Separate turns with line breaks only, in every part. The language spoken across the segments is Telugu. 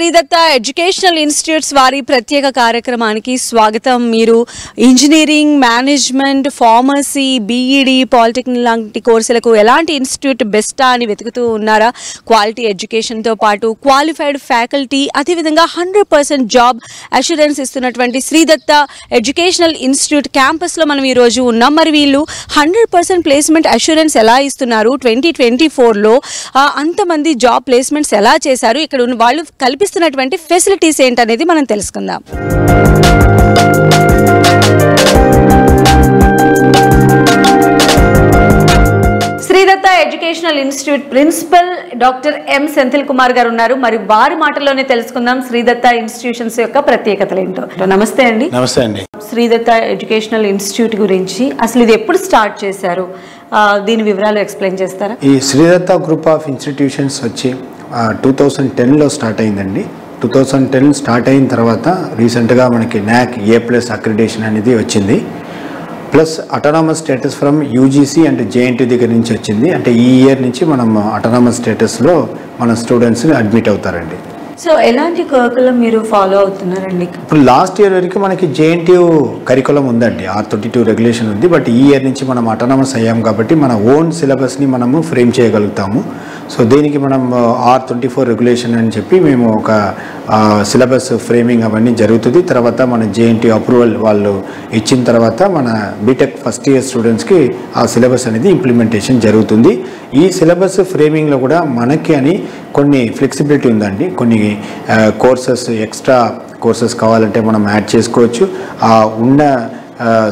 శ్రీదత్త ఎడ్యుకేషనల్ ఇన్స్టిట్యూట్స్ వారి ప్రత్యేక కార్యక్రమానికి స్వాగతం. మీరు engineering, management, pharmacy, BEd, polytechnic లాంటి కోర్సులకు ఎలాంటి ఇన్స్టిట్యూట్ బెస్టా అని వెతుకుతూ ఉన్నారా? క్వాలిటీ ఎడ్యుకేషన్తో పాటు క్వాలిఫైడ్ ఫ్యాకల్టీ, అదేవిధంగా 100% జాబ్ అష్యూరెన్స్ ఇస్తున్నటువంటి శ్రీదత్త ఎడ్యుకేషనల్ ఇన్స్టిట్యూట్ క్యాంపస్లో మనం ఈరోజు ఉన్నాం. మరి వీళ్ళు 100% ప్లేస్మెంట్ అష్యూరెన్స్ ఎలా ఇస్తున్నారు, 2024లో అంతమంది జాబ్ ప్లేస్మెంట్స్ ఎలా చేశారు, ఇక్కడ ఉన్న వాళ్ళు కల్పిస్తున్నటువంటి ఫెసిలిటీస్ ఏంటనేది మనం తెలుసుకుందాం. Sridatta educational institute principal doctor M Senthil Kumar గారు ఉన్నారు. మరి వారి మాటల్లోనే తెలుసుకుందాం శ్రీదత్త ఇన్స్టిట్యూషన్స్ యొక్క ప్రత్యేకతలు ఏంటో. నమస్తే అండి.
నమస్తే అండి.
శ్రీదత్త ఎడ్యుకేషనల్ ఇన్స్టిట్యూట్ గురించి అసలు ఇది ఎప్పుడు స్టార్ట్ చేశారు, దీని వివరాలు ఎక్స్ప్లెయిన్ చేస్తారా?
ఈ శ్రీదత్త గ్రూప్ ఆఫ్ ఇన్స్టిట్యూషన్స్ వచ్చి 2010లో స్టార్ట్ అయిందండి. 2010 స్టార్ట్ అయిన తర్వాత రీసెంట్గా మనకి NAAC A+ అక్రిడేషన్ అనేది వచ్చింది. Plus autonomous status from UGC and JNT దగ్గర నుంచి వచ్చింది. అంటే ఈ ఇయర్ నుంచి మనం అటానమస్ స్టేటస్లో మన స్టూడెంట్స్ అడ్మిట్ అవుతారండి.
సో ఎలాంటి కరికులం మీరు ఫాలో అవుతున్నారండి?
ఇప్పుడు లాస్ట్ ఇయర్ వరకు మనకి JNTU కరికులం ఉందండి, R32 రెగ్యులేషన్ ఉంది. బట్ ఈ ఇయర్ నుంచి మనం అటానమస్ అయ్యాం కాబట్టి మన ఓన్ సిలబస్ని మనము ఫ్రేమ్ చేయగలుగుతాము. సో దీనికి మనం R24 రెగ్యులేషన్ అని చెప్పి మేము ఒక సిలబస్ ఫ్రేమింగ్ అవన్నీ జరుగుతుంది. తర్వాత మన JNTU అప్రూవల్ వాళ్ళు ఇచ్చిన తర్వాత మన బీటెక్ ఫస్ట్ ఇయర్ స్టూడెంట్స్కి ఆ సిలబస్ అనేది ఇంప్లిమెంటేషన్ జరుగుతుంది. ఈ సిలబస్ ఫ్రేమింగ్లో కూడా మనకి అని కొన్ని ఫ్లెక్సిబిలిటీ ఉందండి. కొన్ని కోర్సెస్, ఎక్స్ట్రా కోర్సెస్ కావాలంటే మనం యాడ్ చేసుకోవచ్చు. ఉన్న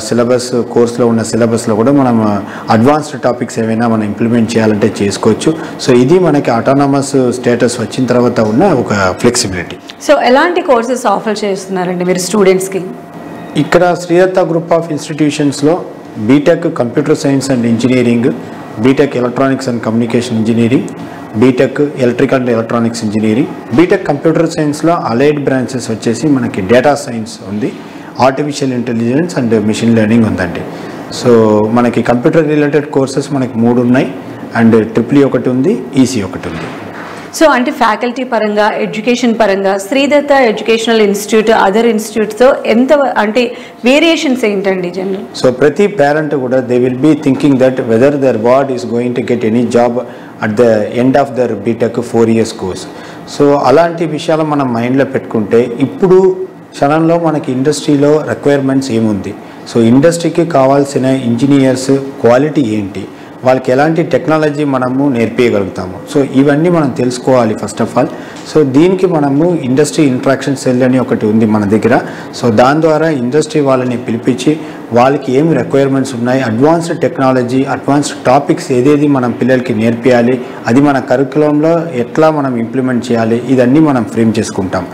సిలబస్, కోర్సులో ఉన్న సిలబస్లో కూడా మనం అడ్వాన్స్డ్ టాపిక్స్ ఏమైనా మనం ఇంప్లిమెంట్ చేయాలంటే చేసుకోవచ్చు. సో ఇది మనకి అటానమస్ స్టేటస్ వచ్చిన తర్వాత ఉన్న ఒక ఫ్లెక్సిబిలిటీ.
సో ఎలాంటి కోర్సెస్ ఆఫర్ చేస్తున్నారండి మీరు స్టూడెంట్స్కి?
ఇక్కడ శ్రీదత్త గ్రూప్ ఆఫ్ ఇన్స్టిట్యూషన్స్లో BTech computer science and engineering, BTech electronics and communication engineering, BTech electrical and electronics engineering, BTech computer సైన్స్లో అలైడ్ బ్రాంచెస్ వచ్చేసి మనకి డేటా సైన్స్ ఉంది, artificial intelligence and machine learning ఉందండి. సో మనకి కంప్యూటర్ రిలేటెడ్ కోర్సెస్ మనకి 3 ఉన్నాయి అండ్ EEE ఒకటి ఉంది, EC ఒకటి ఉంది.
సో అంటే ఫ్యాకల్టీ పరంగా, ఎడ్యుకేషన్ పరంగా శ్రీదత్త ఎడ్యుకేషనల్ ఇన్స్టిట్యూట్ అదర్ ఇన్స్టిట్యూట్స్తో ఎంత అంటే వేరియేషన్స్ ఏంటండి జనరల్?
సో ప్రతి పేరెంట్ కూడా they will be thinking that whether their ward is going to get any job at the end of their BTech 4 years course. So అలాంటి విషయాలు మనం మైండ్లో పెట్టుకుంటే ఇప్పుడు క్షణంలో మనకి ఇండస్ట్రీలో రిక్వైర్మెంట్స్ ఏముంది, సో ఇండస్ట్రీకి కావాల్సిన ఇంజనీర్స్ క్వాలిటీ ఏంటి, వాళ్ళకి ఎలాంటి టెక్నాలజీ మనము నేర్పించగలుగుతాము, సో ఇవన్నీ మనం తెలుసుకోవాలి ఫస్ట్ ఆఫ్ ఆల్. సో దీనికి మనము ఇండస్ట్రీ ఇంట్రాక్షన్ సెల్ అని ఒకటి ఉంది మన దగ్గర. సో దాని ద్వారా ఇండస్ట్రీ వాళ్ళని పిలిపించి వాళ్ళకి ఏమి రిక్వైర్మెంట్స్ ఉన్నాయి, అడ్వాన్స్డ్ టెక్నాలజీ, అడ్వాన్స్డ్ టాపిక్స్ ఏదేది మనం పిల్లలకి నేర్పియాలి, అది మన కరికులంలో ఎట్లా మనం ఇంప్లిమెంట్ చేయాలి, ఇదన్నీ మనం ఫ్రేమ్ చేసుకుంటాం.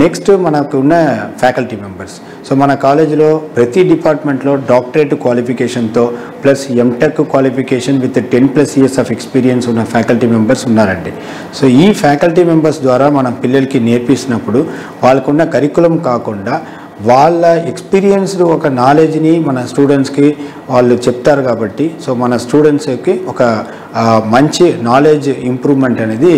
నెక్స్ట్ మనకు ఉన్న ఫ్యాకల్టీ మెంబర్స్. సో మన కాలేజీలో ప్రతి డిపార్ట్మెంట్లో డాక్టరేట్ క్వాలిఫికేషన్తో plus MTech qualification with 10+ years of experience ఉన్న ఫ్యాకల్టీ మెంబర్స్ ఉన్నారండి. సో ఈ ఫ్యాకల్టీ మెంబర్స్ ద్వారా మనం పిల్లలకి నేర్పిస్తున్నప్పుడు వాళ్ళకున్న కరికులం కాకుండా వాళ్ళ ఎక్స్పీరియన్స్డ్ ఒక నాలెడ్జ్ని మన స్టూడెంట్స్కి వాళ్ళు చెప్తారు కాబట్టి సో మన స్టూడెంట్స్కి ఒక మంచి నాలెడ్జ్ ఇంప్రూవ్మెంట్ అనేది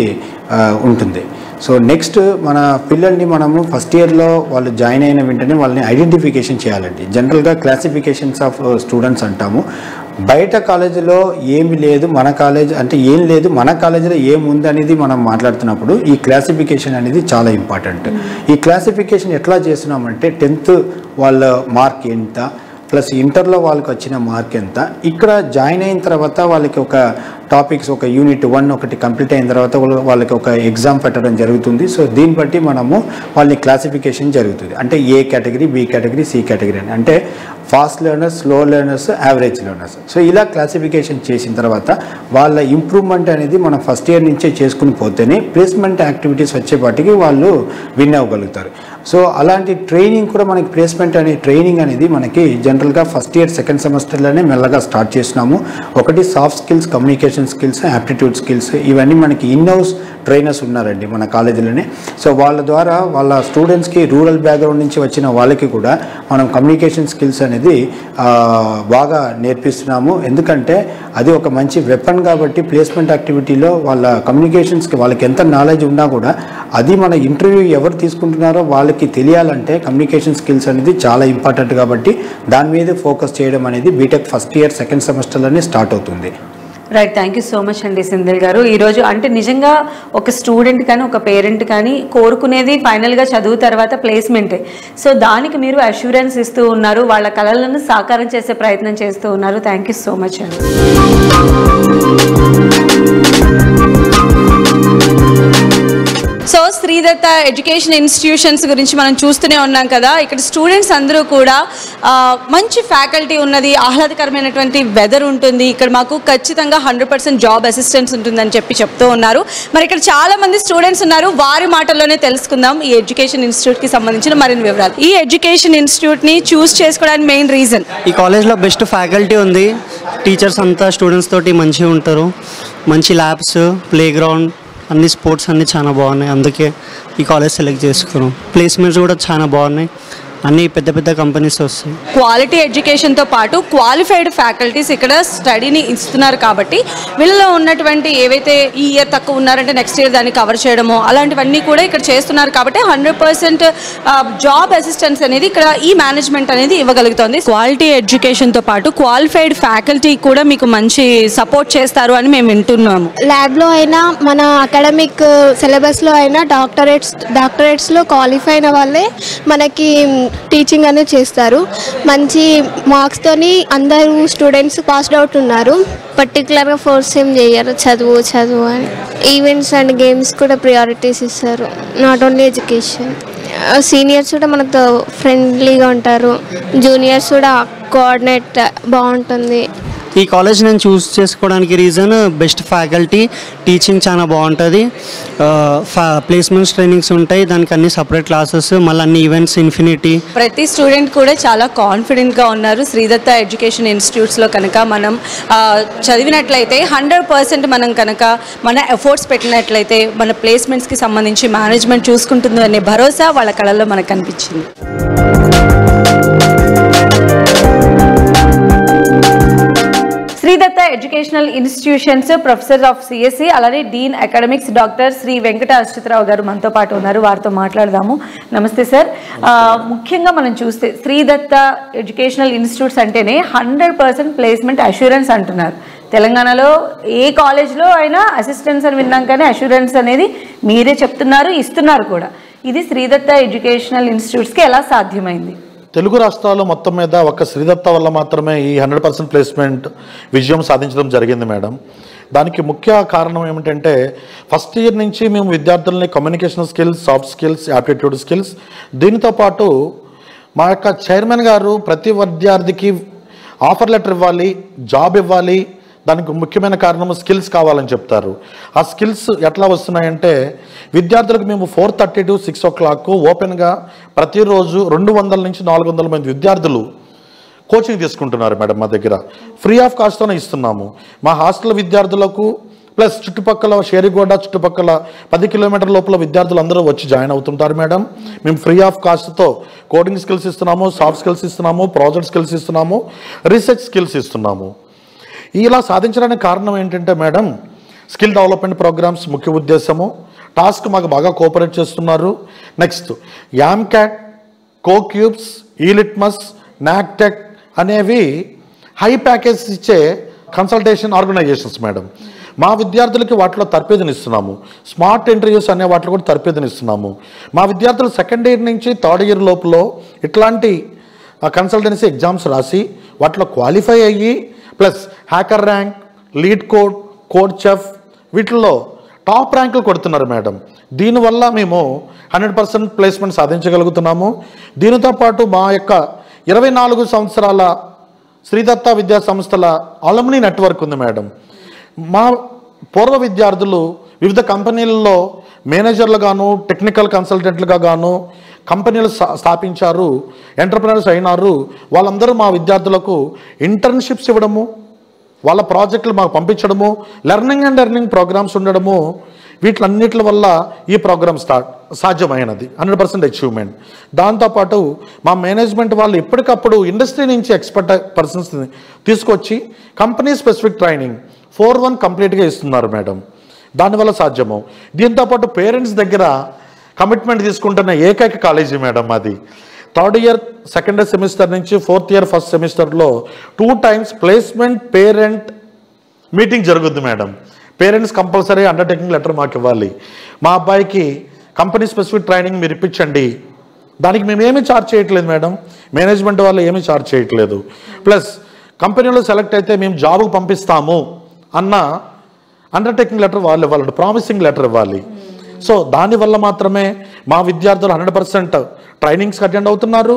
ఉంటుంది. సో నెక్స్ట్ మన పిల్లల్ని మనము ఫస్ట్ ఇయర్లో వాళ్ళు జాయిన్ అయిన వెంటనే వాళ్ళని ఐడెంటిఫికేషన్ చేయాలండి. జనరల్గా క్లాసిఫికేషన్స్ ఆఫ్ స్టూడెంట్స్ అంటాము. బయట కాలేజీలో ఏమి లేదు, మన కాలేజ్ అంటే ఏం లేదు, మన కాలేజీలో ఏముంది అనేది మనం మాట్లాడుతున్నప్పుడు ఈ క్లాసిఫికేషన్ అనేది చాలా ఇంపార్టెంట్. ఈ క్లాసిఫికేషన్ ఎట్లా చేస్తున్నామంటే 10th వాళ్ళ మార్క్ ఎంత ప్లస్ ఇంటర్లో వాళ్ళకి వచ్చిన మార్క్ ఎంత, ఇక్కడ జాయిన్ అయిన తర్వాత వాళ్ళకి ఒక టాపిక్స్, ఒక యూనిట్ 1 ఒకటి కంప్లీట్ అయిన తర్వాత వాళ్ళకి ఒక ఎగ్జామ్ పెట్టడం జరుగుతుంది. సో దీన్ని బట్టి మనము వాళ్ళని క్లాసిఫికేషన్ జరుగుతుంది. అంటే A category, B category, C category అని, అంటే fast learners, slow learners, average learners. So ఇలా క్లాసిఫికేషన్ చేసిన తర్వాత వాళ్ళ ఇంప్రూవ్మెంట్ అనేది మనం ఫస్ట్ ఇయర్ నుంచే చేసుకుని పోతేనే ప్లేస్మెంట్ యాక్టివిటీస్ వచ్చేపాటికి వాళ్ళు విన్ అవ్వగలుగుతారు. సో అలాంటి ట్రైనింగ్ కూడా మనకి ప్లేస్మెంట్ అనే ట్రైనింగ్ అనేది మనకి జనరల్గా ఫస్ట్ ఇయర్ సెకండ్ సెమిస్టర్లోనే మెల్లగా స్టార్ట్ చేసినాము. ఒకటి soft skills, communication skills, aptitude skills, ఇవన్నీ మనకి ఇన్-హౌస్ ట్రైనర్స్ ఉన్నారండి మన కాలేజీలోనే. సో వాళ్ళ ద్వారా వాళ్ళ స్టూడెంట్స్కి రూరల్ బ్యాక్గ్రౌండ్ నుంచి వచ్చిన వాళ్ళకి కూడా మనం కమ్యూనికేషన్ స్కిల్స్ అనేది బాగా నేర్పిస్తున్నాము. ఎందుకంటే అది ఒక మంచి వెపన్ కాబట్టి ప్లేస్మెంట్ యాక్టివిటీలో వాళ్ళ కమ్యూనికేషన్స్కి వాళ్ళకి ఎంత నాలెడ్జ్ ఉన్నా కూడా అది మన ఇంటర్వ్యూ ఎవరు తీసుకుంటున్నారో వాళ్ళకి తెలియాలంటే కమ్యూనికేషన్ స్కిల్స్ అనేది చాలా ఇంపార్టెంట్ కాబట్టి దాని మీద ఫోకస్ చేయడం అనేది బీటెక్ ఫస్ట్ ఇయర్ సెకండ్ సెమిస్టర్లోనే స్టార్ట్ అవుతుంది.
Right, thank you so much అండి సింధిల్ గారు. ఈరోజు అంటే నిజంగా ఒక స్టూడెంట్ కానీ ఒక పేరెంట్ కానీ కోరుకునేది ఫైనల్గా చదువు తర్వాత ప్లేస్మెంటే. సో దానికి మీరు అష్యూరెన్స్ ఇస్తూ ఉన్నారు, వాళ్ళ కళలను సాకారం చేసే ప్రయత్నం చేస్తూ ఉన్నారు. థ్యాంక్ యూ సో మచ్ అండి. సో శ్రీదత్త ఎడ్యుకేషన్ ఇన్స్టిట్యూషన్స్ గురించి మనం చూస్తూనే ఉన్నాం కదా. ఇక్కడ స్టూడెంట్స్ అందరూ కూడా మంచి ఫ్యాకల్టీ ఉన్నది, ఆహ్లాదకరమైనటువంటి వెదర్ ఉంటుంది. ఇక్కడ మాకు ఖచ్చితంగా 100% జాబ్ అసిస్టెన్స్ ఉంటుందని చెప్తూ ఉన్నారు. మరి ఇక్కడ చాలా మంది స్టూడెంట్స్ ఉన్నారు, వారి మాటల్లోనే తెలుసుకుందాం ఈ ఎడ్యుకేషన్ ఇన్స్టిట్యూట్కి సంబంధించిన మరిన్ని వివరాలు. ఈ ఎడ్యుకేషన్ ఇన్స్టిట్యూట్ని చూస్ చేసుకోవడానికి మెయిన్ రీజన్
ఈ కాలేజ్లో బెస్ట్ ఫ్యాకల్టీ ఉంది, టీచర్స్ అంతా స్టూడెంట్స్ తోటి మంచిగా ఉంటారు, మంచి ల్యాబ్స్, ప్లే గ్రౌండ్, అన్ని స్పోర్ట్స్ అన్నీ చాలా బాగున్నాయి. అందుకే ఈ కాలేజ్ సెలెక్ట్ చేసుకున్నాం. ప్లేస్మెంట్స్ కూడా చాలా బాగున్నాయి, అన్ని పెద్ద పెద్ద కంపెనీస్ వస్తాయి.
క్వాలిటీ ఎడ్యుకేషన్తో పాటు క్వాలిఫైడ్ ఫ్యాకల్టీస్ ఇక్కడ స్టడీని ఇస్తున్నారు కాబట్టి వీళ్ళలో ఉన్నటువంటి ఏవైతే ఈ ఇయర్ తక్కువ ఉన్నారంటే నెక్స్ట్ ఇయర్ దాన్ని కవర్ చేయడము అలాంటివన్నీ కూడా ఇక్కడ చేస్తున్నారు కాబట్టి 100% జాబ్ అసిస్టెన్స్ అనేది ఇక్కడ ఈ మేనేజ్మెంట్ అనేది ఇవ్వగలుగుతుంది. క్వాలిటీ ఎడ్యుకేషన్తో పాటు క్వాలిఫైడ్ ఫ్యాకల్టీ కూడా మీకు మంచి సపోర్ట్ చేస్తారు అని మేము వింటున్నాము.
ల్యాబ్లో అయినా మన అకాడమిక్ సిలబస్లో అయినా డాక్టరేట్స్లో క్వాలిఫై అయిన వాళ్ళే మనకి టీచింగ్ అనేది చేస్తారు. మంచి మార్క్స్తోని అందరూ స్టూడెంట్స్ పాస్డ్ అవుట్ ఉన్నారు. పర్టికులర్గా ఫోర్స్ ఏం చేయరు చదువు అని. ఈవెంట్స్ అండ్ గేమ్స్ కూడా ప్రియారిటీస్ ఇస్తారు, నాట్ ఓన్లీ ఎడ్యుకేషన్. సీనియర్స్ కూడా మనకు ఫ్రెండ్లీగా ఉంటారు, జూనియర్స్ కూడా కోఆర్డినేట్ బాగుంటుంది.
ఈ కాలేజ్ నేను చూస్ చేసుకోవడానికి రీజన్ బెస్ట్ ఫ్యాకల్టీ, టీచింగ్ చాలా బాగుంటుంది, ప్లేస్మెంట్స్ ట్రైనింగ్స్ ఉంటాయి, దానికి అన్ని సపరేట్ క్లాసెస్, మళ్ళీ అన్ని ఈవెంట్స్ ఇన్ఫినిటీ.
ప్రతి స్టూడెంట్ కూడా చాలా కాన్ఫిడెంట్గా ఉన్నారు. శ్రీదత్త ఎడ్యుకేషన్ ఇన్స్టిట్యూట్స్లో కనుక మనం చదివినట్లయితే 100% మనం కనుక మన ఎఫర్ట్స్ పెట్టినట్లయితే మన ప్లేస్మెంట్స్కి సంబంధించి మేనేజ్మెంట్ చూసుకుంటుంది అనే భరోసా వాళ్ళ కళల్లో మనకు కనిపించింది. Sridatta educational institutions professor of CSC అలానే dean academics doctor Shri Venkata Achyuta Rao గారు మనతో పాటు ఉన్నారు, వారితో మాట్లాడదాము. నమస్తే సార్. ముఖ్యంగా మనం చూస్తే శ్రీదత్త ఎడ్యుకేషనల్ ఇన్స్టిట్యూట్స్ అంటేనే 100% ప్లేస్మెంట్ అష్యూరెన్స్ అంటున్నారు. తెలంగాణలో ఏ కాలేజ్లో అయినా అసిస్టెన్స్ అని విన్నాం కానీ అష్యూరెన్స్ అనేది మీరే చెప్తున్నారు, ఇస్తున్నారు కూడా. ఇది శ్రీదత్త ఎడ్యుకేషనల్ ఇన్స్టిట్యూట్స్కి ఎలా సాధ్యమైంది?
తెలుగు రాష్ట్రాల్లో మొత్తం మీద ఒక్క శ్రీదత్త వల్ల మాత్రమే ఈ 100% ప్లేస్మెంట్ విజయం సాధించడం జరిగింది మేడం. దానికి ముఖ్య కారణం ఏమిటంటే ఫస్ట్ ఇయర్ నుంచి మేము విద్యార్థులని communication skills, soft skills, aptitude skills, దీనితో పాటు మా యొక్క చైర్మన్ గారు ప్రతి విద్యార్థికి ఆఫర్ లెటర్ ఇవ్వాలి, జాబ్ ఇవ్వాలి, దానికి ముఖ్యమైన కారణం స్కిల్స్ కావాలని చెప్తారు. ఆ స్కిల్స్ ఎట్లా వస్తున్నాయంటే విద్యార్థులకు మేము 4:30 to 6 o'clock ఓపెన్గా ప్రతిరోజు 200 నుంచి 400 మంది విద్యార్థులు కోచింగ్ తీసుకుంటున్నారు మేడం. మా దగ్గర ఫ్రీ ఆఫ్ కాస్ట్తోనే ఇస్తున్నాము. మా హాస్టల్ విద్యార్థులకు ప్లస్ చుట్టుపక్కల షేరిగోడ చుట్టుపక్కల 10 కిలోమీటర్ల లోపల విద్యార్థులు అందరూ వచ్చి జాయిన్ అవుతుంటారు మేడం. మేము ఫ్రీ ఆఫ్ కాస్ట్తో కోడింగ్ స్కిల్స్ ఇస్తున్నాము, సాఫ్ట్ స్కిల్స్ ఇస్తున్నాము, ప్రాజెక్ట్ స్కిల్స్ ఇస్తున్నాము, రీసెర్చ్ స్కిల్స్ ఇస్తున్నాము. ఇలా సాధించడానికి కారణం ఏంటంటే మేడం స్కిల్ డెవలప్మెంట్ ప్రోగ్రామ్స్ ముఖ్య ఉద్దేశము. టాస్క్ మాకు బాగా కోఆపరేట్ చేస్తున్నారు. నెక్స్ట్ యామ్క్యాట్, కోక్యూబ్స్, ఈలిట్మస్, నాక్టెక్ అనేవి హై ప్యాకేజ్ ఇచ్చే కన్సల్టేషన్ ఆర్గనైజేషన్స్ మేడం. మా విద్యార్థులకి వాటిలో తర్పేదనిస్తున్నాము. స్మార్ట్ ఇంటర్వ్యూస్ అనే వాటిలో కూడా తర్పేదనిస్తున్నాము. మా విద్యార్థులు సెకండ్ ఇయర్ నుంచి థర్డ్ ఇయర్ లోపల ఇట్లాంటి కన్సల్టెన్సీ ఎగ్జామ్స్ రాసి వాటిలో క్వాలిఫై అయ్యి plus hacker rank, lead code, code chef వీటిల్లో టాప్ ర్యాంకులు కొడుతున్నారు మేడం. దీనివల్ల మేము 100% ప్లేస్మెంట్ సాధించగలుగుతున్నాము. దీనితో పాటు మా యొక్క 24 సంవత్సరాల శ్రీదత్త విద్యా సంస్థల అలుమ్ని నెట్వర్క్ ఉంది మేడం. మా పూర్వ విద్యార్థులు వివిధ కంపెనీలలో మేనేజర్లుగాను, టెక్నికల్ కన్సల్టెంట్లుగా గాను కంపెనీలు స్థాపించారు, ఎంటర్ప్రెనర్స్ అయినారు. వాళ్ళందరూ మా విద్యార్థులకు ఇంటర్న్షిప్స్ ఇవ్వడము, వాళ్ళ ప్రాజెక్టులు మాకు పంపించడము, లెర్నింగ్ అండ్ ఎర్నింగ్ ప్రోగ్రామ్స్ ఉండడము వీటిలన్నిటి వల్ల ఈ ప్రోగ్రామ్ సాధ్యమైనది 100% అచీవ్మెంట్. దాంతోపాటు మా మేనేజ్మెంట్ వాళ్ళు ఎప్పటికప్పుడు ఇండస్ట్రీ నుంచి ఎక్స్పర్ట్ పర్సన్స్ని తీసుకొచ్చి కంపెనీ స్పెసిఫిక్ ట్రైనింగ్ 4-1 కంప్లీట్గా ఇస్తున్నారు మేడం. దానివల్ల సాధ్యము. దీంతోపాటు పేరెంట్స్ దగ్గర కమిట్మెంట్ తీసుకుంటున్న ఏకైక కాలేజీ మేడం అది. 3rd ఇయర్ 2nd సెమిస్టర్ నుంచి 4th ఇయర్ 1st సెమిస్టర్లో 2 times ప్లేస్మెంట్ పేరెంట్ మీటింగ్ జరుగుద్ది madam. Parents compulsory undertaking letter మాకు ఇవ్వాలి. మా అబ్బాయికి కంపెనీ స్పెసిఫిక్ ట్రైనింగ్ మీరు ఇప్పించండి. దానికి మేము ఏమీ ఛార్జ్ చేయట్లేదు మేడం, మేనేజ్మెంట్ వాళ్ళు ఏమీ ఛార్జ్ చేయట్లేదు. ప్లస్ కంపెనీలో సెలెక్ట్ అయితే మేము జాబ్కు పంపిస్తాము అన్న అండర్టేకింగ్ లెటర్ వాళ్ళు ఇవ్వాలి, ప్రామిసింగ్ లెటర్ ఇవ్వాలి. సో దానివల్ల మాత్రమే మా విద్యార్థులు 100% ట్రైనింగ్స్కి అటెండ్ అవుతున్నారు,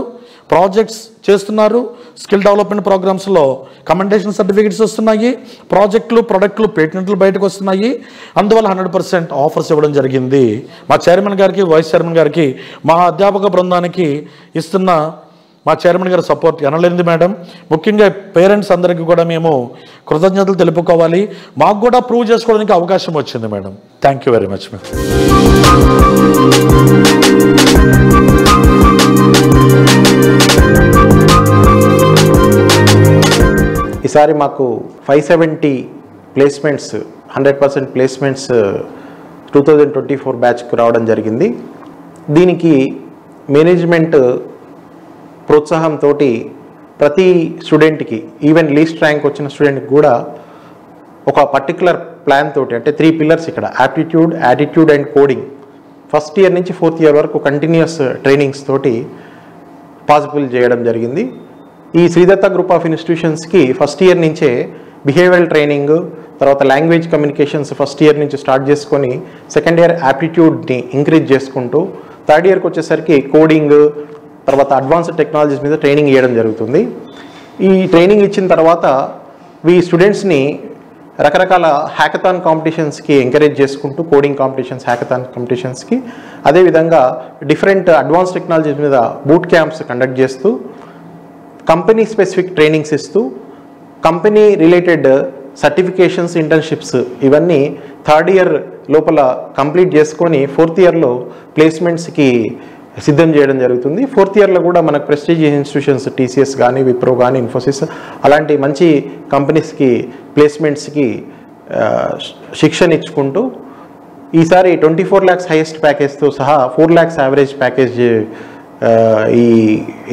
ప్రాజెక్ట్స్ చేస్తున్నారు, స్కిల్ డెవలప్మెంట్ ప్రోగ్రామ్స్లో కమెండేషన్ సర్టిఫికెట్స్ వస్తున్నాయి, ప్రాజెక్టులు ప్రొడక్ట్లు పేటెంట్లు బయటకు వస్తున్నాయి. అందువల్ల 100% ఆఫర్స్ ఇవ్వడం జరిగింది. మా చైర్మన్ గారికి, వైస్ చైర్మన్ గారికి, మా అధ్యాపక బృందానికి ఇస్తున్న మా చైర్మన్ గారి సపోర్ట్ ఎనలేనిది మేడం. ముఖ్యంగా పేరెంట్స్ అందరికీ కూడా మేము కృతజ్ఞతలు తెలుపుకోవాలి. మాకు కూడా ప్రూవ్ చేసుకోవడానికి అవకాశం వచ్చింది madam. Thank you very much madam.
ఈసారి మాకు 570 ప్లేస్మెంట్స్ 100% ప్లేస్మెంట్స్ 2024 బ్యాచ్కు రావడం జరిగింది. దీనికి మేనేజ్మెంట్ ప్రోత్సాహంతో ప్రతి స్టూడెంట్కి, ఈవెన్ లీస్ట్ ర్యాంక్ వచ్చిన స్టూడెంట్కి కూడా ఒక పర్టికులర్ ప్లాన్ తోటి, అంటే 3 పిల్లర్స్ ఇక్కడ: aptitude, attitude and coding. 1st year నుంచి 4th ఇయర్ వరకు కంటిన్యూస్ ట్రైనింగ్స్ తోటి పాసిబుల్ చేయడం జరిగింది. ఈ Sridatta group of ఇన్స్టిట్యూషన్స్కి 1st year నుంచే బిహేవియరల్ ట్రైనింగ్, తర్వాత లాంగ్వేజ్ కమ్యూనికేషన్స్ 1st ఇయర్ నుంచి స్టార్ట్ చేసుకొని 2nd ఇయర్ యాప్టిట్యూడ్ని ఇంక్రీజ్ చేసుకుంటూ 3rd ఇయర్కి వచ్చేసరికి కోడింగ్, తర్వాత అడ్వాన్స్డ్ టెక్నాలజీస్ మీద ట్రైనింగ్ ఇవ్వడం జరుగుతుంది. ఈ ట్రైనింగ్ ఇచ్చిన తర్వాత ఈ స్టూడెంట్స్ని రకరకాల హ్యాకథాన్ కాంపిటీషన్స్కి ఎంకరేజ్ చేసుకుంటూ, కోడింగ్ కాంపిటీషన్స్, హ్యాకథాన్ కాంపిటీషన్స్కి, అదేవిధంగా డిఫరెంట్ అడ్వాన్స్ టెక్నాలజీస్ మీద బూట్ క్యాంప్స్ కండక్ట్ చేస్తూ, కంపెనీ స్పెసిఫిక్ ట్రైనింగ్స్ ఇస్తూ, కంపెనీ రిలేటెడ్ సర్టిఫికేషన్స్, ఇంటర్న్షిప్స్ ఇవన్నీ 3rd ఇయర్ లోపల కంప్లీట్ చేసుకొని 4th ఇయర్లో ప్లేస్మెంట్స్కి సిద్ధం చేయడం జరుగుతుంది. 4th ఇయర్లో కూడా మనకు ప్రెస్టీజియస్ ఇన్స్టిట్యూషన్స్ TCS కానీ, విప్రో కానీ, ఇన్ఫోసిస్ అలాంటి మంచి కంపెనీస్కి ప్లేస్మెంట్స్కి శిక్షణ ఇచ్చుకుంటూ ఈసారి 24 lakhs హైయెస్ట్ ప్యాకేజ్తో సహా 4 lakhs యావరేజ్ ప్యాకేజ్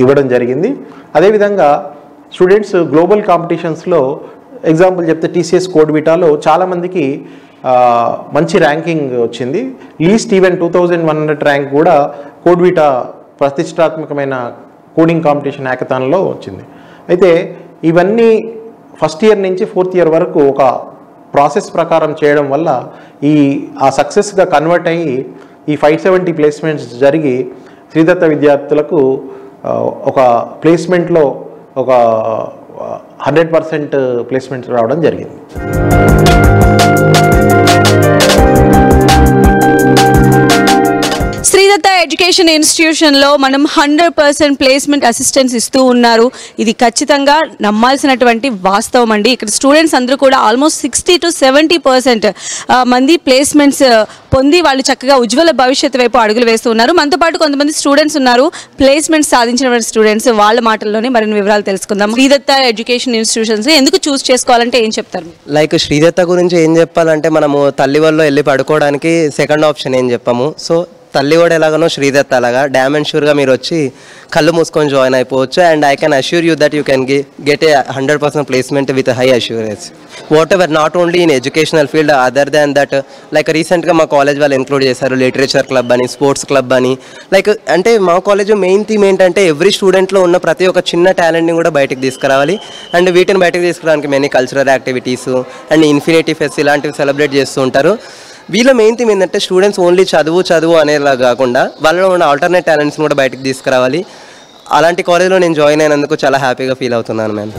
ఇవ్వడం జరిగింది. అదేవిధంగా స్టూడెంట్స్ గ్లోబల్ కాంపిటీషన్స్లో ఎగ్జాంపుల్ చెప్తే TCS కోడ్బిటాలో చాలామందికి మంచి ర్యాంకింగ్ వచ్చింది. లీస్ట్ ఈవెన్ 2100 ర్యాంక్ కూడా కోడ్బిటా ప్రతిష్టాత్మకమైన కోడింగ్ కాంపిటీషన్ హ్యాకథాన్లో వచ్చింది. అయితే ఇవన్నీ 1st ఇయర్ నుంచి 4th ఇయర్ వరకు ఒక ప్రాసెస్ ప్రకారం చేయడం వల్ల ఆ సక్సెస్గా కన్వర్ట్ అయ్యి ఈ 570 ప్లేస్మెంట్స్ జరిగి శ్రీదత్త విద్యార్థులకు ఒక ప్లేస్మెంట్లో ఒక 100% ప్లేస్మెంట్స్ రావడం జరిగింది.
శ్రీదత్త ఎడ్యుకేషన్ ఇన్స్టిట్యూషన్లో మనం 100% ప్లేస్మెంట్ అసిస్టెన్స్ ఇస్తూ ఉన్నారు. ఇది ఖచ్చితంగా నమ్మాల్సినటువంటి వాస్తవం అండి. ఇక్కడ స్టూడెంట్స్ అందరూ కూడా ఆల్మోస్ట్ 60 to 70% మంది ప్లేస్మెంట్స్ పొంది వాళ్ళు చక్కగా ఉజ్వల భవిష్యత్తు వైపు అడుగులు వేస్తూ ఉన్నారు. మనతో పాటు కొంతమంది స్టూడెంట్స్ ఉన్నారు, ప్లేస్మెంట్స్ సాధించిన స్టూడెంట్స్. వాళ్ళ మాటల్లోనే మరిన్ని వివరాలు తెలుసుకుందాం. శ్రీదత్త ఎడ్యుకేషన్ ఇన్స్టిట్యూషన్స్ ఎందుకు చూస్ చేసుకోవాలంటే ఏం చెప్తారు?
లైక్ శ్రీదత్త గురించి ఏం చెప్పాలంటే, మనము తల్లివల్లో వెళ్ళి పడుకోవడానికి సెకండ్ ఆప్షన్ ఏం చెప్పాము. సో తల్లి కూడా ఎలాగనో శ్రీదత్త అలాగా డ్యామ్ అండ్ షూర్గా మీరు వచ్చి కళ్ళు మూసుకొని జాయిన్ అయిపోవచ్చు. And I can assure you that you can get a 100% placement with high assurance whatever, not only in educational field, other than that. Like రీసెంట్గా మా కాలేజ్ వాళ్ళు ఇంక్లూడ్ చేశారు లిటరేచర్ క్లబ్ అని, స్పోర్ట్స్ క్లబ్ అని. లైక్ అంటే మా కాలేజ్ మెయిన్ థీమ్ ఏంటంటే ఎవ్రీ స్టూడెంట్లో ఉన్న ప్రతి ఒక్క చిన్న టాలెంట్ని కూడా బయటకు తీసుకురావాలి. అండ్ వీటిని బయటకు తీసుకురావడానికి many cultural activities and infinity pest ఇలాంటివి సెలబ్రేట్ చేస్తూ ఉంటారు. వీళ్ళ మెయిన్ థీమ్ ఏంటంటే స్టూడెంట్స్ ఓన్లీ చదువు అనేలా కాకుండా వాళ్ళలో ఉన్న ఆల్టర్నేట్ టాలెంట్స్ని కూడా బయటకు తీసుకురావాలి. అలాంటి కాలేజ్లో నేను జాయిన్ అయినందుకు చాలా హ్యాపీగా ఫీల్ అవుతున్నాను మ్యామ్.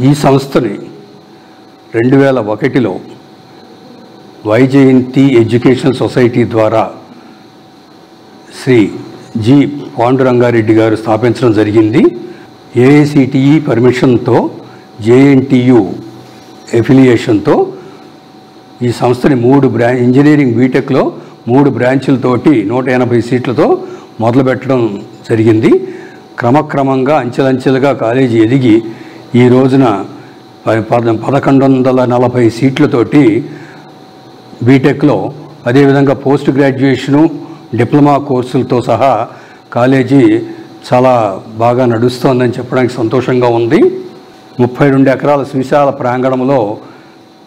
ఈ సంస్థని 2001లో వైజయంతి ఎడ్యుకేషన్ సొసైటీ ద్వారా శ్రీ జి పాండురంగారెడ్డి గారు స్థాపించడం జరిగింది. AICTE పర్మిషన్తో JNTU ఎఫిలియేషన్తో ఈ సంస్థని 3 ఇంజనీరింగ్ బీటెక్లో 3 బ్రాంచులతోటి 180 సీట్లతో మొదలుపెట్టడం జరిగింది. క్రమక్రమంగా అంచెలంచెలుగా కాలేజీ ఎదిగి ఈ రోజున 1140 సీట్లతోటి బీటెక్లో, అదేవిధంగా పోస్ట్ గ్రాడ్యుయేషను, డిప్లొమా కోర్సులతో సహా కాలేజీ చాలా బాగా నడుస్తోందని చెప్పడానికి సంతోషంగా ఉంది. 32 ఎకరాల సువిశాల ప్రాంగణంలో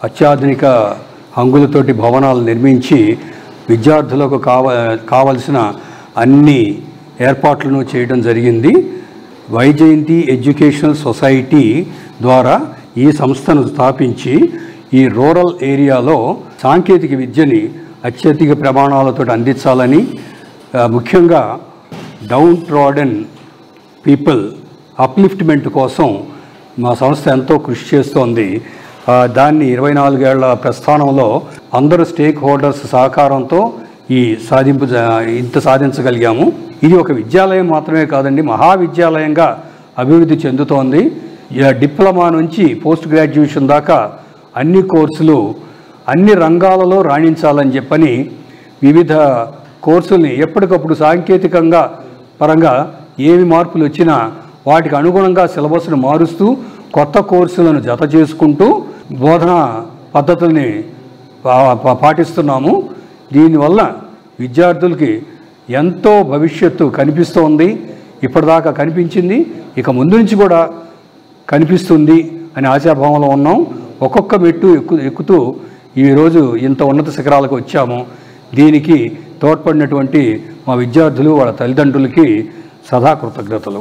అత్యాధునిక హంగులతోటి భవనాలు నిర్మించి విద్యార్థులకు కావలసిన అన్ని ఏర్పాట్లను చేయడం జరిగింది. వైజయంతి ఎడ్యుకేషనల్ సొసైటీ ద్వారా ఈ సంస్థను స్థాపించి ఈ రూరల్ ఏరియాలో సాంకేతిక విద్యని అత్యధిక ప్రమాణాలతో అందించాలని, ముఖ్యంగా డౌన్ ట్రాడెన్ పీపుల్ అప్లిఫ్ట్మెంట్ కోసం మా సంస్థ ఎంతో కృషి చేస్తోంది. దాన్ని 24 ఏళ్ల ప్రస్థానంలో అందరూ స్టేక్ హోల్డర్స్ సహకారంతో ఇంత సాధించగలిగాము. ఇది ఒక విద్యాలయం మాత్రమే కాదండి, మహావిద్యాలయంగా అభివృద్ధి చెందుతోంది. డిప్లొమా నుంచి పోస్ట్ గ్రాడ్యుయేషన్ దాకా అన్ని కోర్సులు అన్ని రంగాలలో రాణించాలని చెప్పని వివిధ కోర్సుల్ని ఎప్పటికప్పుడు సాంకేతికంగా పరంగా ఏమి మార్పులు వచ్చినా వాటికి అనుగుణంగా సిలబస్ను మారుస్తూ కొత్త కోర్సులను జత చేసుకుంటూ బోధనా పద్ధతుల్ని పాటిస్తున్నాము. దీనివల్ల విద్యార్థులకి ఎంతో భవిష్యత్తు కనిపిస్తోంది. ఇప్పటిదాకా కనిపించింది, ఇక ముందు నుంచి కూడా కనిపిస్తుంది అనే ఆశాభావంలో ఉన్నాం. ఒక్కొక్క మెట్టు ఎక్కుతూ ఈరోజు ఇంత ఉన్నత శిఖరాలకు వచ్చాము. దీనికి తోడ్పడినటువంటి మా విద్యార్థులు, వాళ్ళ తల్లిదండ్రులకి సదా కృతజ్ఞతలు.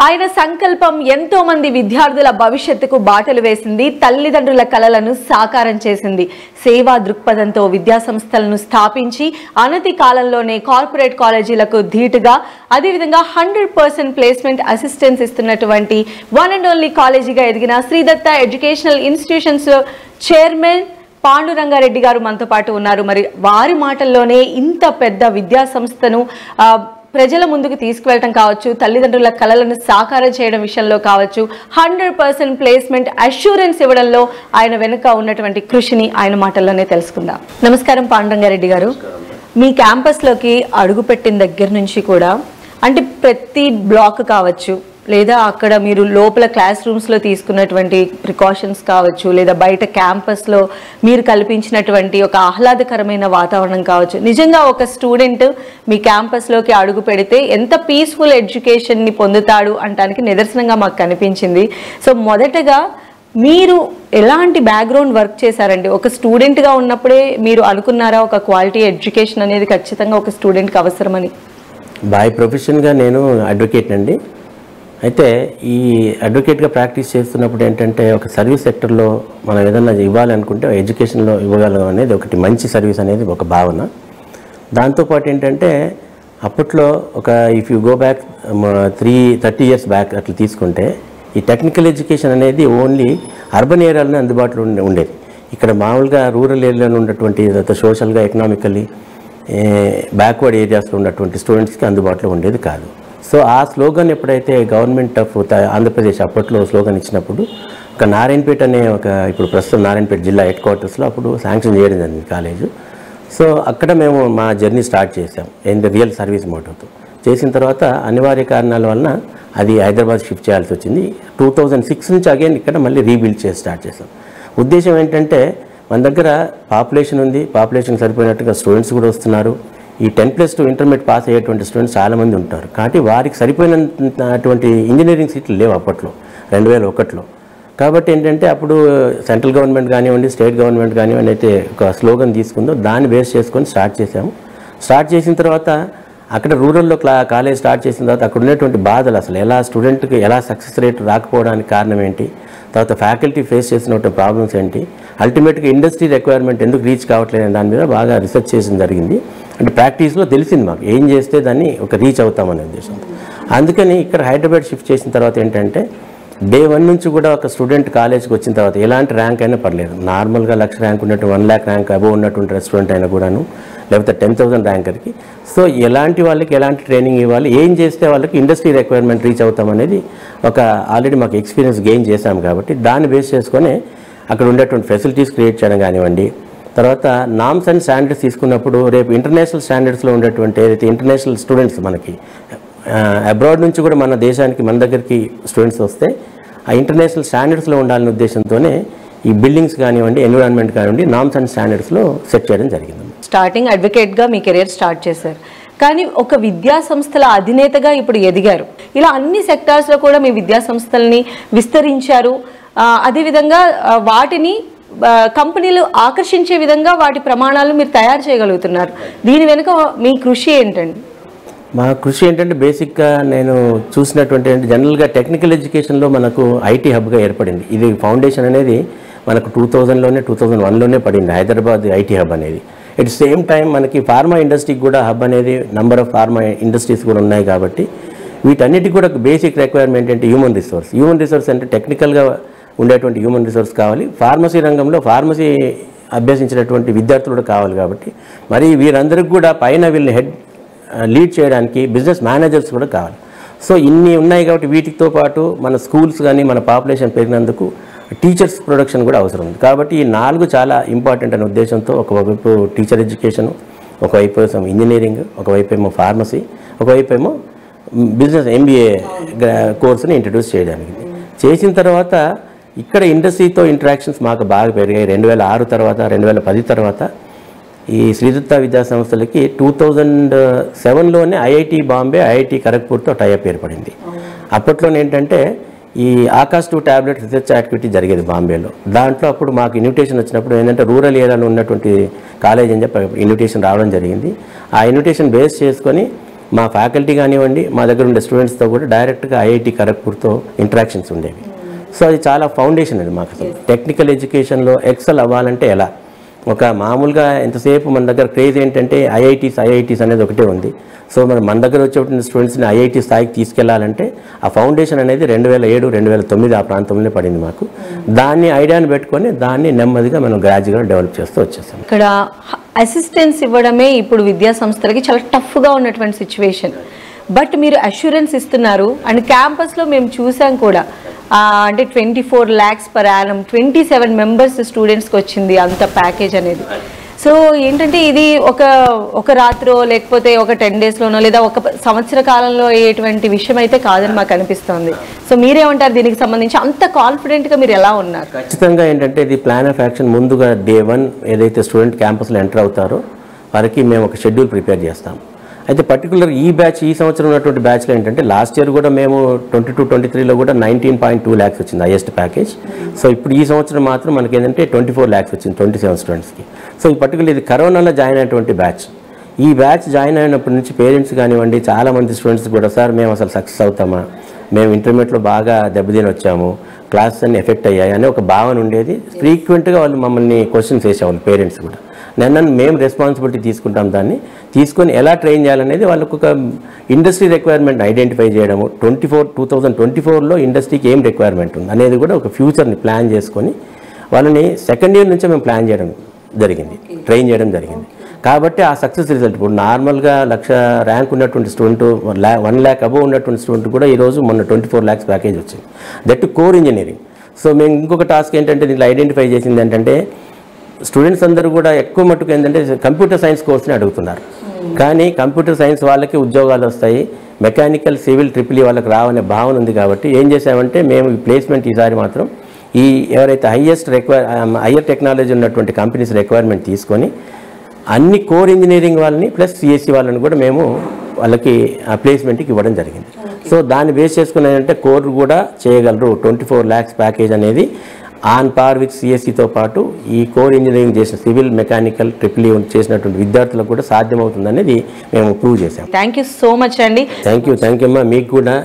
ఆయన సంకల్పం ఎంతో మంది విద్యార్థుల భవిష్యత్తుకు బాటలు వేసింది, తల్లిదండ్రుల కలలను సాకారం చేసింది. సేవా దృక్పథంతో విద్యా సంస్థలను స్థాపించి అనతి కాలంలోనే కార్పొరేట్ కాలేజీలకు ధీటుగా, అదేవిధంగా 100% ప్లేస్మెంట్ అసిస్టెన్స్ ఇస్తున్నటువంటి వన్ అండ్ ఓన్లీ కాలేజీగా ఎదిగిన Sridatta educational institutions chairman Panduranga Reddy గారు మనతో పాటు ఉన్నారు. మరి వారి మాటల్లోనే ఇంత పెద్ద విద్యా సంస్థను ప్రజల ముందుకు తీసుకువెళ్ళటం కావచ్చు, తల్లిదండ్రుల కలలను సాకారం చేయడం విషయంలో కావచ్చు, 100% ప్లేస్మెంట్ అష్యూరెన్స్ ఇవ్వడంలో ఆయన వెనుక ఉన్నటువంటి కృషిని ఆయన మాటల్లోనే తెలుసుకుందాం. నమస్కారం పాండురంగారెడ్డి గారు. మీ క్యాంపస్లోకి అడుగుపెట్టిన దగ్గర నుంచి కూడా అంటే ప్రతి బ్లాక్ కావచ్చు, లేదా అక్కడ మీరు లోపల క్లాస్ రూమ్స్లో తీసుకున్నటువంటి ప్రికాషన్స్ కావచ్చు, లేదా బయట క్యాంపస్లో మీరు కల్పించినటువంటి ఒక ఆహ్లాదకరమైన వాతావరణం కావచ్చు, నిజంగా ఒక స్టూడెంట్ మీ క్యాంపస్లోకి అడుగు పెడితే ఎంత పీస్ఫుల్ ఎడ్యుకేషన్ని పొందుతాడు అనడానికి నిదర్శనంగా మాకు కనిపించింది. సో మొదటగా మీరు ఎలాంటి బ్యాక్గ్రౌండ్ వర్క్ చేశారండి? ఒక స్టూడెంట్గా ఉన్నప్పుడే మీరు అనుకున్నారా ఒక క్వాలిటీ ఎడ్యుకేషన్ అనేది ఖచ్చితంగా ఒక స్టూడెంట్కి అవసరమని?
బై ప్రొఫెషన్గా నేను అడ్వకేట్ అండి. అయితే ఈ అడ్వకేట్గా ప్రాక్టీస్ చేస్తున్నప్పుడు ఏంటంటే ఒక సర్వీస్ సెక్టర్లో మనం ఏదైనా ఇవ్వాలి అనుకుంటే ఎడ్యుకేషన్లో ఇవ్వగలం అనేది ఒకటి మంచి సర్వీస్ అనేది ఒక భావన. దాంతోపాటు ఏంటంటే అప్పట్లో ఒక if you go back 30 years back అట్లా తీసుకుంటే ఈ టెక్నికల్ ఎడ్యుకేషన్ అనేది ఓన్లీ అర్బన్ ఏరియాలోనే అందుబాటులో ఉండేది. ఇక్కడ మామూలుగా రూరల్ ఏరియాలో ఉన్నటువంటి సోషల్గా ఎకనామికల్లీ బ్యాక్వర్డ్ ఏరియాస్లో ఉన్నటువంటి స్టూడెంట్స్కి అందుబాటులో ఉండేది కాదు. సో ఆ స్లోగన్ ఎప్పుడైతే గవర్నమెంట్ ఆఫ్ ఆంధ్రప్రదేశ్ అప్పట్లో స్లోగన్ ఇచ్చినప్పుడు ఒక నారాయణపేట అనే ఇప్పుడు ప్రస్తుతం నారాయణపేట జిల్లా హెడ్ క్వార్టర్స్లో అప్పుడు శాంక్షన్ చేయడం జరిగింది కాలేజు. సో అక్కడ మేము మా జర్నీ స్టార్ట్ చేసాం రియల్ సర్వీస్ మోటోతో. చేసిన తర్వాత అనివార్య కారణాల వలన అది హైదరాబాద్ షిఫ్ట్ చేయాల్సి వచ్చింది. 2006 నుంచి అగైన్ ఇక్కడ మళ్ళీ రీబిల్డ్ చేసి స్టార్ట్ చేసాం. ఉద్దేశం ఏంటంటే మన దగ్గర పాపులేషన్ ఉంది, పాపులేషన్ సరిపోయినట్టుగా స్టూడెంట్స్ కూడా వస్తున్నారు. ఈ 10+2 ఇంటర్మీడియట్ పాస్ అయ్యేటువంటి స్టూడెంట్స్ చాలామంది ఉంటారు. కాబట్టి వారికి సరిపోయినటువంటి ఇంజనీరింగ్ సీట్లు లేవు అప్పట్లో 2001లో. కాబట్టి ఏంటంటే అప్పుడు సెంట్రల్ గవర్నమెంట్ కానివ్వండి, స్టేట్ గవర్నమెంట్ కానివ్వండి అయితే ఒక స్లోగన్ తీసుకుందో దాన్ని బేస్ చేసుకొని స్టార్ట్ చేసాము. స్టార్ట్ చేసిన తర్వాత అక్కడ రూరల్లో కాలేజ్ స్టార్ట్ చేసిన తర్వాత అక్కడ ఉన్నటువంటి బాధలు, అసలు ఎలా స్టూడెంట్కి ఎలా సక్సెస్ రేట్ రాకపోవడానికి కారణం ఏంటి, తర్వాత ఫ్యాకల్టీ ఫేస్ చేసినటువంటి ప్రాబ్లమ్స్ ఏంటి, అల్టిమేట్గా ఇండస్ట్రీ రిక్వైర్మెంట్ ఎందుకు రీచ్ కావట్లేదు దాని మీద బాగా రీసెర్చ్ చేసిన జరిగింది. అంటే ప్రాక్టీస్లో తెలిసింది మాకు ఏం చేస్తే దాన్ని ఒక రీచ్ అవుతామనే ఉద్దేశంతో. అందుకని ఇక్కడ హైదరాబాద్ షిఫ్ట్ చేసిన తర్వాత ఏంటంటే డే 1 నుంచి కూడా ఒక స్టూడెంట్ కాలేజ్కి వచ్చిన తర్వాత ఎలాంటి ర్యాంక్ అయినా పర్లేదు, నార్మల్గా 1,00,000 ర్యాంక్ ఉన్నట్టు 1 lakh ర్యాంక్ అబోవ్ ఉన్నటువంటి స్టూడెంట్ అయినా కూడాను లేకపోతే 10,000 ర్యాంకర్కి. సో ఎలాంటి వాళ్ళకి ఎలాంటి ట్రైనింగ్ ఇవ్వాలి, ఏం చేస్తే వాళ్ళకి ఇండస్ట్రీ రిక్వైర్మెంట్ రీచ్ అవుతామనేది ఒక ఆల్రెడీ మాకు ఎక్స్పీరియన్స్ గెయిన్ చేశాం కాబట్టి దాన్ని బేస్ చేసుకొని అక్కడ ఉండేటువంటి ఫెసిలిటీస్ క్రియేట్ చేయడం కానివ్వండి. తర్వాత నామ్స్ అండ్ స్టాండర్డ్స్ తీసుకున్నప్పుడు రేపు ఇంటర్నేషనల్ స్టాండర్డ్స్లో ఉండేటువంటి ఏదైతే ఇంటర్నేషనల్ స్టూడెంట్స్ మనకి అబ్రాడ్ నుంచి కూడా మన దేశానికి మన దగ్గరికి స్టూడెంట్స్ వస్తే ఆ ఇంటర్నేషనల్ స్టాండర్డ్స్లో ఉండాలనే ఉద్దేశంతోనే ఈ బిల్డింగ్స్ కానివ్వండి, ఎన్విరాన్మెంట్ కానివ్వండి, నామ్స్ అండ్ స్టాండర్డ్స్లో సెట్ చేయడం జరిగింది.
స్టార్టింగ్ అడ్వకేట్గా మీ కెరీర్ స్టార్ట్ చేశారు, కానీ ఒక విద్యా సంస్థల అధినేతగా ఇప్పుడు ఎదిగారు. ఇలా అన్ని సెక్టార్స్లో కూడా మీ విద్యా సంస్థల్ని విస్తరించారు. అదేవిధంగా వాటిని కంపెనీలు ఆకర్షించే విధంగా వాటి ప్రమాణాలు మీరు తయారు చేయగలుగుతున్నారు. దీని వెనుక మీ కృషి ఏంటండి?
మా కృషి ఏంటంటే బేసిక్గా నేను చూసినటువంటి జనరల్గా టెక్నికల్ ఎడ్యుకేషన్లో మనకు ఐటీ హబ్గా ఏర్పడింది. ఇది ఫౌండేషన్ అనేది మనకు 2001లోనే పడింది, హైదరాబాద్ ఐటీ హబ్ అనేది. ఎట్ సేమ్ టైం మనకి ఫార్మా ఇండస్ట్రీకి కూడా హబ్ అనేది నంబర్ ఆఫ్ ఫార్మా ఇండస్ట్రీస్ కూడా ఉన్నాయి కాబట్టి వీటన్నిటికి కూడా బేసిక్ రిక్వైర్మెంట్ ఏంటి హ్యూమన్ రిసోర్స్ అంటే టెక్నికల్గా ఉండేటువంటి హ్యూమన్ రిసోర్స్ కావాలి. ఫార్మసీ రంగంలో ఫార్మసీ అభ్యసించినటువంటి విద్యార్థులు కూడా కావాలి కాబట్టి మరి వీరందరికీ కూడా పైన వీళ్ళని లీడ్ చేయడానికి బిజినెస్ మేనేజర్స్ కూడా కావాలి. సో ఇన్ని ఉన్నాయి కాబట్టి వీటితో పాటు మన స్కూల్స్ కానీ మన పాపులేషన్ పెరిగినందుకు టీచర్స్ ప్రొడక్షన్ కూడా అవసరం ఉంది. కాబట్టి ఈ 4 చాలా ఇంపార్టెంట్ అనే ఉద్దేశంతో ఒకవైపు టీచర్ ఎడ్యుకేషను, ఒకవైపు ఇంజనీరింగ్, ఒకవైపు ఏమో ఫార్మసీ, ఒకవైపు ఏమో బిజినెస్ MBA కోర్సుని ఇంట్రడ్యూస్ చేయడానికి చేసిన తర్వాత ఇక్కడ ఇండస్ట్రీతో ఇంటరాక్షన్స్ మాకు బాగా పెరిగాయి. 2006 తర్వాత 2010 తర్వాత ఈ శ్రీదత్త విద్యా సంస్థలకి 2007లోనే IIT బాంబే, IIT ఖరగ్పూర్తో టైఅప్ ఏర్పడింది. అప్పట్లోనే ఏంటంటే ఈ ఆకాష్ 2 టాబ్లెట్ రీసెర్చ్ యాక్టివిటీ జరిగేది బాంబేలో. దాంట్లో అప్పుడు మాకు ఇన్విటేషన్ వచ్చినప్పుడు ఏంటంటే రూరల్ ఏరియాలో ఉన్నటువంటి కాలేజ్ అని చెప్పి ఇన్విటేషన్ రావడం జరిగింది. ఆ ఇన్విటేషన్ బేస్ చేసుకొని మా ఫ్యాకల్టీ కానివ్వండి, మా దగ్గర ఉండే స్టూడెంట్స్తో కూడా డైరెక్ట్గా IIT ఖరగ్పూర్తో ఇంటరాక్షన్స్ ఉండేవి. సో అది చాలా ఫౌండేషన్ అండి మాకు. అసలు టెక్నికల్ ఎడ్యుకేషన్లో ఎక్సెల్ అవ్వాలంటే ఎలా, ఒక మామూలుగా ఎంతసేపు మన దగ్గర క్రేజ్ ఏంటంటే ఐఐటీస్ అనేది ఒకటే ఉంది. సో మన దగ్గర వచ్చేటువంటి స్టూడెంట్స్ని IIT స్థాయికి తీసుకెళ్లాలంటే ఆ ఫౌండేషన్ అనేది 2007, 2009 ఆ ప్రాంతంలో పడింది మాకు. దాన్ని ఐడియాని పెట్టుకొని దాన్ని నెమ్మదిగా మనం గ్రాడ్యుయేట్గా డెవలప్ చేస్తూ వచ్చేసాం.
ఇక్కడ అసిస్టెన్స్ ఇవ్వడమే ఇప్పుడు విద్యా సంస్థలకి చాలా టఫ్గా ఉన్నటువంటి సిచ్యువేషన్. బట్ మీరు అష్యూరెన్స్ ఇస్తున్నారు అండ్ క్యాంపస్లో మేము చూసాం కూడా, అంటే 24 lakhs per annum, 27 members స్టూడెంట్స్కి వచ్చింది అంత ప్యాకేజ్ అనేది. సో ఏంటంటే ఇది ఒక రాత్రో లేకపోతే ఒక 10 daysలోనో లేదా ఒక సంవత్సర కాలంలో అయ్యేటువంటి విషయం అయితే కాదని మాకు అనిపిస్తుంది. సో మీరేమంటారు దీనికి సంబంధించి? అంత కాన్ఫిడెంట్గా మీరు ఎలా ఉన్నారు?
ఖచ్చితంగా ఏంటంటే ఇది ప్లాన్ ఆఫ్ యాక్షన్. ముందుగా Day 1 ఏదైతే స్టూడెంట్ క్యాంపస్లో ఎంటర్ అవుతారో వారికి మేము ఒక షెడ్యూల్ ప్రిపేర్ చేస్తాం. అయితే పర్టికులర్ ఈ సంవత్సరం ఉన్నటువంటి బ్యాచ్లో ఏంటంటే లాస్ట్ ఇయర్ కూడా మేము 22-23లో కూడా 19.2 lakhs వచ్చింది హైయెస్ట్ ప్యాకేజ్. సో ఇప్పుడు ఈ సంవత్సరం మాత్రం మనకి ఏంటంటే 24 lakhs వచ్చింది 27 స్టూడెంట్స్కి. సో ఈ పర్టికులర్ ఇది కరోనాలో జాయిన్ అయినటువంటి బ్యాచ్. ఈ బ్యాచ్ జాయిన్ అయినప్పటి నుంచి పేరెంట్స్ కానివ్వండి, చాలామంది స్టూడెంట్స్ కూడా సార్ మేము అసలు సక్సెస్ అవుతామా, మేము ఇంటర్మీడియట్లో బాగా దెబ్బతిని వచ్చాము, క్లాసెస్ అన్ని ఎఫెక్ట్ అయ్యాయి అనే ఒక భావన ఉండేది. ఫ్రీక్వెంట్గా వాళ్ళు మమ్మల్ని క్వశ్చన్స్ వేసేవాళ్ళు పేరెంట్స్ కూడా. నన్ను మేము రెస్పాన్సిబిలిటీ తీసుకుంటాం, దాన్ని తీసుకొని ఎలా ట్రైన్ చేయాలనేది వాళ్ళకు ఒక ఇండస్ట్రీ రిక్వైర్మెంట్ ఐడెంటిఫై చేయడము. 2024లో ఇండస్ట్రీకి ఏం రిక్వైర్మెంట్ ఉంది అనేది కూడా ఒక ఫ్యూచర్ని ప్లాన్ చేసుకొని వాళ్ళని సెకండ్ ఇయర్ నుంచే మేము ప్లాన్ చేయడం జరిగింది, ట్రైన్ చేయడం జరిగింది. కాబట్టి ఆ సక్సెస్ రిజల్ట్ ఇప్పుడు నార్మల్గా 1,00,000 ర్యాంక్ ఉన్నటువంటి స్టూడెంట్ 1 lakh అబోవ్ ఉన్నటువంటి స్టూడెంట్ కూడా ఈరోజు మొన్న 24 lakhs ప్యాకేజ్ వచ్చింది. That core engineering. సో మేము ఇంకొక టాస్క్ ఏంటంటే దీంట్లో ఐడెంటిఫై చేసింది ఏంటంటే స్టూడెంట్స్ అందరూ కూడా ఎక్కువ మట్టుకు ఏంటంటే కంప్యూటర్ సైన్స్ కోర్స్ని అడుగుతున్నారు. కానీ కంప్యూటర్ సైన్స్ వాళ్ళకి ఉద్యోగాలు వస్తాయి, మెకానికల్, సివిల్, ట్రిపుల్ వాళ్ళకి రావనే భావన ఉంది. కాబట్టి ఏం చేసామంటే మేము ఈ ప్లేస్మెంట్ ఈసారి మాత్రం ఈ ఎవరైతే హయ్యర్ టెక్నాలజీ ఉన్నటువంటి కంపెనీస్ రిక్వైర్మెంట్ తీసుకొని అన్ని కోర్ ఇంజనీరింగ్ వాళ్ళని ప్లస్ CSE వాళ్ళని కూడా మేము వాళ్ళకి ప్లేస్మెంట్కి ఇవ్వడం జరిగింది. సో దాన్ని బేస్ చేసుకుని ఏంటంటే కోర్ కూడా చేయగలరు. 24 lakhs ప్యాకేజ్ అనేది ఆన్ పార్ విత్ CSEతో పాటు ఈ కోర్ ఇంజనీరింగ్ చేసిన సివిల్, మెకానికల్, ట్రిపుల్ చేసినటువంటి విద్యార్థులకు కూడా సాధ్యమవుతుందనేది మేము ప్రూవ్ చేసాం.
థ్యాంక్ యూ సో మచ్ అండి.
థ్యాంక్ యూ అమ్మా. మీకు కూడా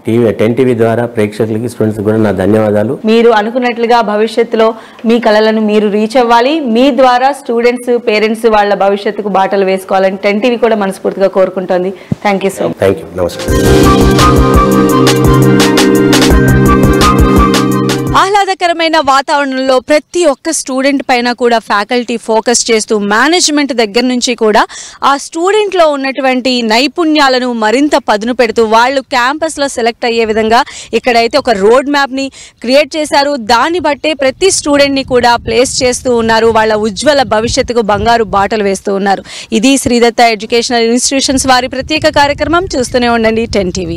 10 TV ద్వారా ప్రేక్షకులకి, స్టూడెంట్స్ కూడా నా ధన్యవాదాలు.
మీరు అనుకున్నట్లుగా భవిష్యత్తులో మీ కళలను మీరు రీచ్ అవ్వాలి, మీ ద్వారా స్టూడెంట్స్, పేరెంట్స్ వాళ్ళ భవిష్యత్తుకు బాటలు వేసుకోవాలని 10 TV కూడా మనస్ఫూర్తిగా కోరుకుంటోంది. Thank you so much.
Thank you. నమస్కారం.
ఆహ్లాద్ ఆహ్లాదకరమైన వాతావరణంలో ప్రతి ఒక్క స్టూడెంట్ పైన కూడా ఫ్యాకల్టీ ఫోకస్ చేస్తూ మేనేజ్మెంట్ దగ్గర నుంచి కూడా ఆ స్టూడెంట్లో ఉన్నటువంటి నైపుణ్యాలను మరింత పదును పెడుతూ వాళ్ళు క్యాంపస్లో సెలెక్ట్ అయ్యే విధంగా ఇక్కడైతే ఒక రోడ్ మ్యాప్ని క్రియేట్ చేశారు. దాన్ని బట్టే ప్రతి స్టూడెంట్ని కూడా ప్లేస్ చేస్తూ ఉన్నారు. వాళ్ళ ఉజ్వల భవిష్యత్తుకు బంగారు బాటలు వేస్తూ ఉన్నారు. ఇది శ్రీదత్త ఎడ్యుకేషనల్ ఇన్స్టిట్యూషన్స్ వారి ప్రత్యేక కార్యక్రమం. చూస్తూనే ఉండండి 10 TV.